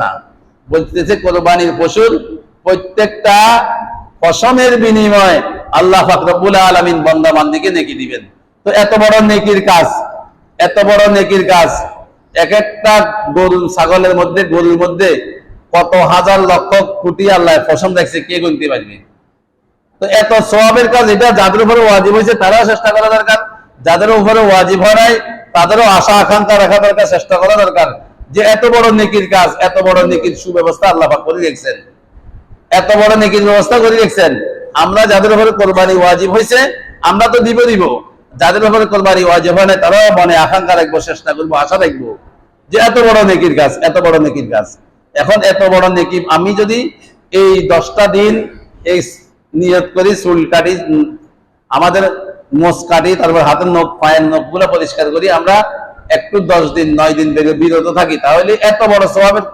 না, বলতেছে কোরবানির পশুর প্রত্যেকটা পশমের বিনিময়ে আল্লাহ পাক রব্বুল আলামিন বান্দা বান্দীকে নেকি দিবেন। তো এত বড় নেকির কাজ, এত বড় নেকির কাজ, এক একটা গরু ছাগলের মধ্যে, গরুর মধ্যে কত হাজার লক্ষ কোটি আল্লাহ পশম রাখছে, কে গুনতে পারবে? তো এত সওয়াবের কাজ, এটা যাদের উপরে ওয়াজিব হয়েছে তারাও চেষ্টা করা দরকার, যাদের উপরে ওয়াজিব হয় নাই তাদেরও আশা আকাঙ্ক্ষা রাখা দরকার, চেষ্টা করা দরকার যে এত বড় নেকির কাজ, এত বড় নেকির সুব্যবস্থা আল্লাহ পাক করে রেখেছেন, এত বড় নেকির ব্যবস্থা করে রেখেছেন। আমরা যাদের উপরে কোরবানি ওয়াজিব হয়েছে আমরা তো দিব, যাদের উপরে কোরবানি ওয়াজিব হয় না তারাও মনে আকাঙ্ক্ষা রাখবো, চেষ্টা করবো, আশা রাখবো যে এত বড় নেকির কাজ, এত বড় নেকির কাজ। এখন এত বড় নেকি আমি যদি এই 10টা দিন এই নিয়ত করি, চুল কাটি, আমাদের মোচ কাটি, তারপর হাতের নখ, পায়ের নখ গুলো পরিষ্কার করি, আমরা একটু 10 দিন 9 দিন থেকে বিরত থাকি, তাহলে এত বড় সওয়াবের